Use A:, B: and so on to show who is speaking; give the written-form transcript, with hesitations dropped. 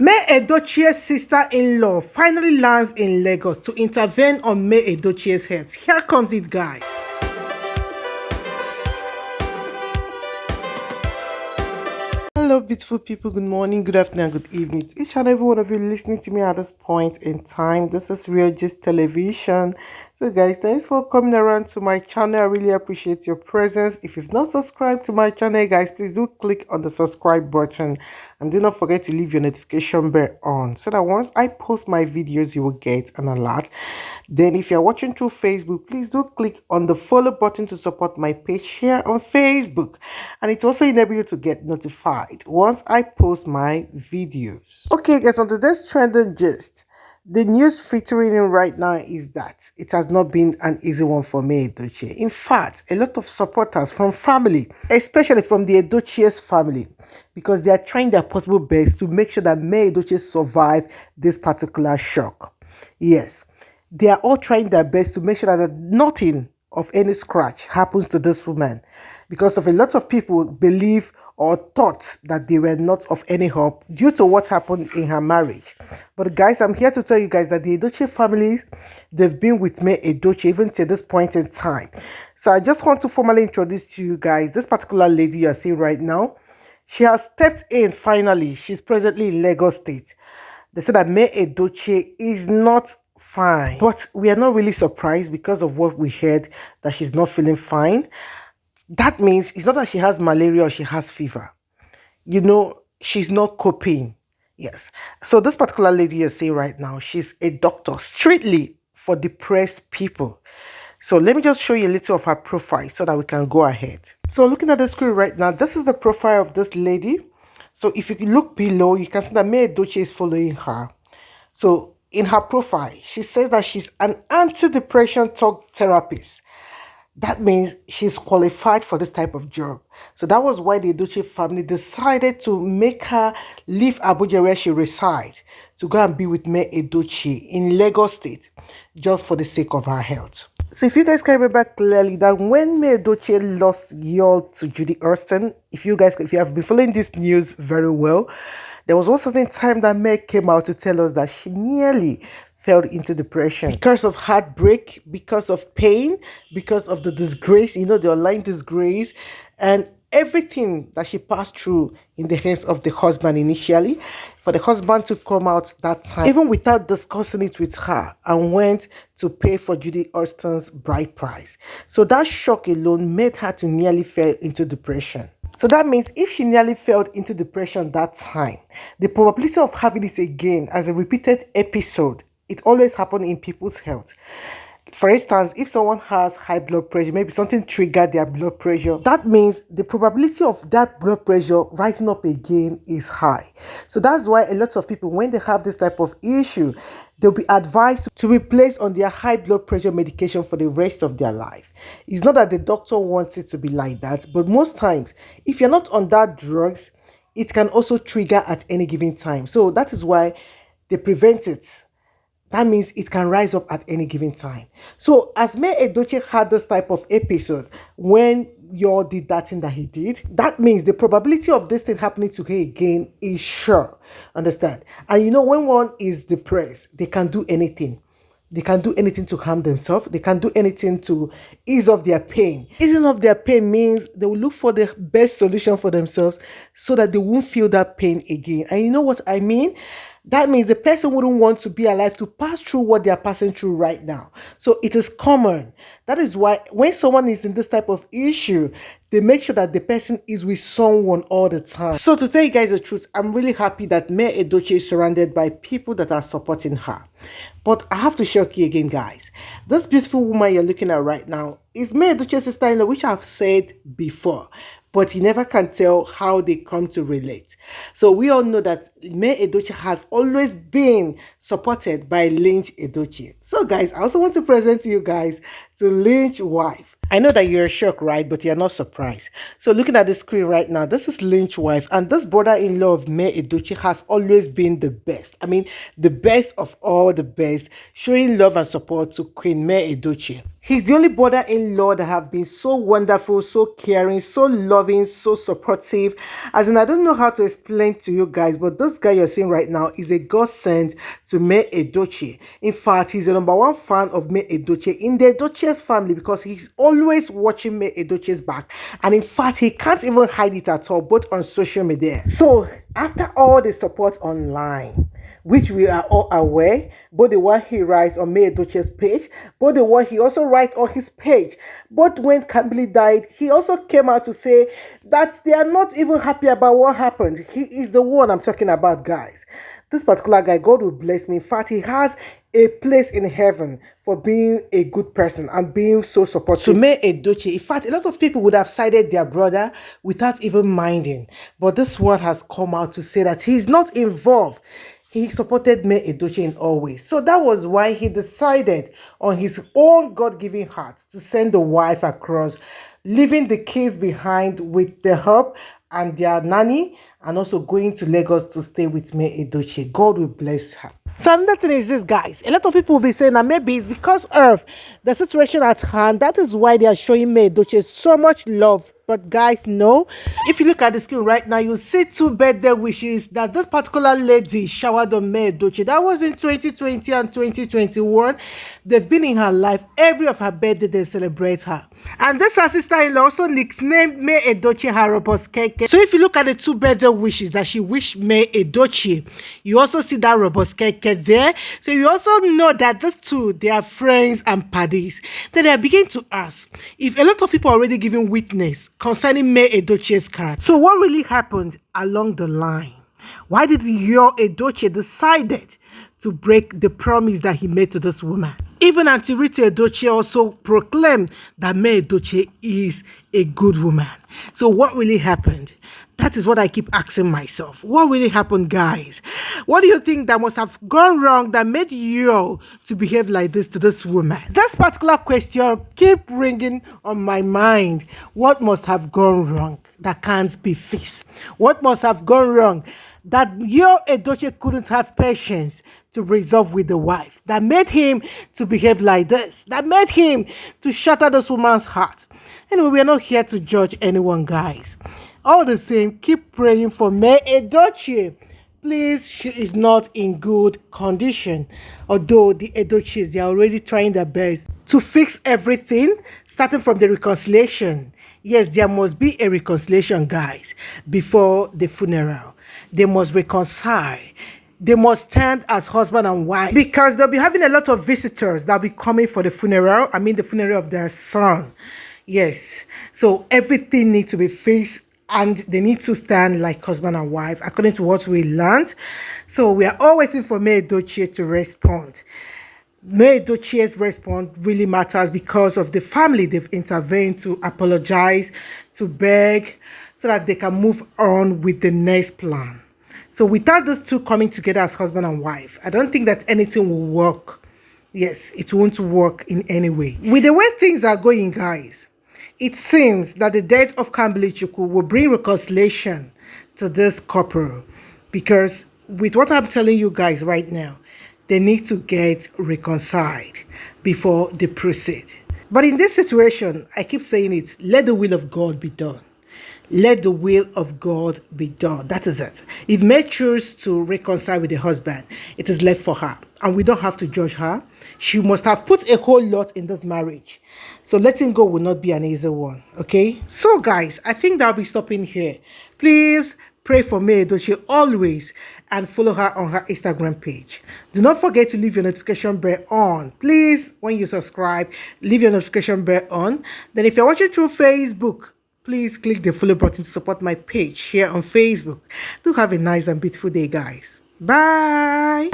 A: May Edochie's sister-in-law finally lands in Lagos to intervene on May Edochie's health. Here comes it, guys. Hello, beautiful people. Good morning, good afternoon, good evening to each and every one of you listening to me at this point in time. This is Real Gist Television. So, guys, thanks for coming around to my channel. I really appreciate your presence. If you've not subscribed to my channel, guys, please do click on the subscribe button and do not forget to leave your notification bell on so that once I post my videos, you will get an alert. Then, if you're watching through Facebook, please do click on the follow button to support my page here on Facebook, and it also enable you to get notified once I post my videos. Okay, guys, on today's trending gist, the news featuring in right now is that it has not been an easy one for May Edochie. In fact, a lot of supporters from family, especially from the Edochie's family, because they are trying their possible best to make sure that May Edochie survive this particular shock. Yes, they are all trying their best to make sure that nothing of any scratch happens to this woman, because of a lot of people believe or thought that they were not of any help due to what happened in her marriage. But guys, I'm here to tell you guys that the Edochie family, they've been with May Edochie even to this point in time. So I just want to formally introduce to you guys this particular lady you are seeing right now. She has stepped in finally. She's presently in Lagos State. They said that May Edochie is not fine, but we are not really surprised because of what we heard, that she's not feeling fine. That means it's not that she has malaria or she has fever. You know, she's not coping. Yes. So this particular lady you're seeing right now, she's a doctor strictly for depressed people. So let me just show you a little of her profile so that we can go ahead. So looking at the screen right now, this is the profile of this lady. So if you look below, you can see that May Edochie is following her. So in her profile, she says that she's an antidepressant talk therapist. That means she's qualified for this type of job. So that was why the Edochie family decided to make her leave Abuja, where she resides, to go and be with May Edochie in Lagos State, just for the sake of her health. So if you guys can remember clearly that when May Edochie lost y'all to Judy Austin, if you have been following this news very well, there was also a time that May came out to tell us that she nearly fell into depression because of heartbreak, because of pain, because of the disgrace, the online disgrace, and everything that she passed through in the hands of the husband initially, for the husband to come out that time, even without discussing it with her, and went to pay for Judy Austin's bride price. So that shock alone made her to nearly fall into depression. So that means if she nearly fell into depression that time, the probability of having it again as a repeated episode, it always happens in people's health. For instance, if someone has high blood pressure, maybe something triggered their blood pressure, that means the probability of that blood pressure rising up again is high. So that's why a lot of people, when they have this type of issue, they'll be advised to be placed on their high blood pressure medication for the rest of their life. It's not that the doctor wants it to be like that, but most times, if you're not on that drugs, it can also trigger at any given time. So that is why they prevent it. That means it can rise up at any given time. So as May Edochie had this type of episode when y'all did that thing that he did, that means the probability of this thing happening to her again is sure. Understand? And when one is depressed, they can do anything. They can do anything to harm themselves. They can do anything to ease off their pain. Easing off their pain means they will look for the best solution for themselves so that they won't feel that pain again. And you know what I mean? That means the person wouldn't want to be alive to pass through what they are passing through right now. So it is common. That is why when someone is in this type of issue, they make sure that the person is with someone all the time. So to tell you guys the truth, I'm really happy that May Edochie is surrounded by people that are supporting her. But I have to shock you again, guys. This beautiful woman you're looking at right now is May Edochie's sister-in-law, which I've said before. But you never can tell how they come to relate. So we all know that May Edochie has always been supported by Lince Edochie. So guys, I also want to present to you guys to Lince's wife. I know that you're shocked, right? But you're not surprised. So looking at the screen right now, this is Lynch wife, and this brother-in-law of May Edochie has always been the best. I mean, the best of all the best, showing love and support to Queen May Edochie. He's the only brother-in-law that have been so wonderful, so caring, so loving, so supportive. As in, I don't know how to explain to you guys, but this guy you're seeing right now is a godsend to May Edochie. In fact, he's the #1 fan of May Edochie in the Edochie's family because he's always watching May Edochie's back. And in fact, he can't even hide it at all, both on social media. So, after all the support online, which we are all aware, both the one he writes on May Edochie's page, both the one he also writes on his page. But when Kambili died, he also came out to say that they are not even happy about what happened. He is the one I'm talking about, guys. This particular guy, God will bless me. In fact, he has a place in heaven for being a good person and being so supportive. To May Edochie, in fact, a lot of people would have sided their brother without even minding. But this one has come out to say that he's not involved. He supported May Edochie in all ways. So that was why he decided on his own God-given heart to send the wife across, leaving the kids behind with the help and their nanny, and also going to Lagos to stay with May Edochie. God will bless her. So another thing is this, guys. A lot of people will be saying that maybe it's because of the situation at hand. That is why they are showing May Edochie so much love. But guys, no. If you look at the screen right now, you see 2 birthday wishes that this particular lady showered on May Edochie. That was in 2020 and 2021. They've been in her life. Every of her birthday, they celebrate her. And this her sister-in-law also nicknamed May Edochie her robust keke. So if you look at the 2 birthday wishes that she wished May Edochie, you also see that robust keke there. So you also know that these two, they are friends and paddies. Then they begin to ask if a lot of people are already giving witness concerning May Edochie's character. So what really happened along the line? Why did your Edochie decided to break the promise that he made to this woman? Even Auntie Rita Edochie also proclaimed that May Edochie is a good woman. So what really happened? That is what I keep asking myself. What really happened, guys? What do you think that must have gone wrong that made you to behave like this to this woman? This particular question keep ringing on my mind. What must have gone wrong that can't be fixed? What must have gone wrong that your Edochie couldn't have patience to resolve with the wife, that made him to behave like this, that made him to shatter this woman's heart? Anyway, we are not here to judge anyone, guys. All the same, keep praying for May Edochie. Please, she is not in good condition. Although the Edochies, they are already trying their best to fix everything, starting from the reconciliation. Yes, there must be a reconciliation, guys, before the funeral. They must reconcile. They must stand as husband and wife because they'll be having a lot of visitors that'll be coming for the funeral. I mean, the funeral of their son. Yes. So everything needs to be fixed and they need to stand like husband and wife according to what we learned. So we are all waiting for May Edochie to respond. May Edochie's response really matters because of the family. They've intervened to apologize, to beg, so that they can move on with the next plan. So without these two coming together as husband and wife, I don't think that anything will work. Yes, it won't work in any way. With the way things are going, guys, it seems that the death of Kambili Chukwu will bring reconciliation to this couple because with what I'm telling you guys right now, they need to get reconciled before they proceed. But in this situation, I keep saying it, let the will of God be done. Let the will of God be done. That is it. If May choose to reconcile with the husband, it is left for her. And we don't have to judge her. She must have put a whole lot in this marriage. So letting go will not be an easy one. Okay? So guys, I think I'll be stopping here. Please pray for May Edochie always and follow her on her Instagram page. Do not forget to leave your notification bell on. Please, when you subscribe, leave your notification bell on. Then if you're watching through Facebook, please click the follow button to support my page here on Facebook. Do have a nice and beautiful day, guys. Bye.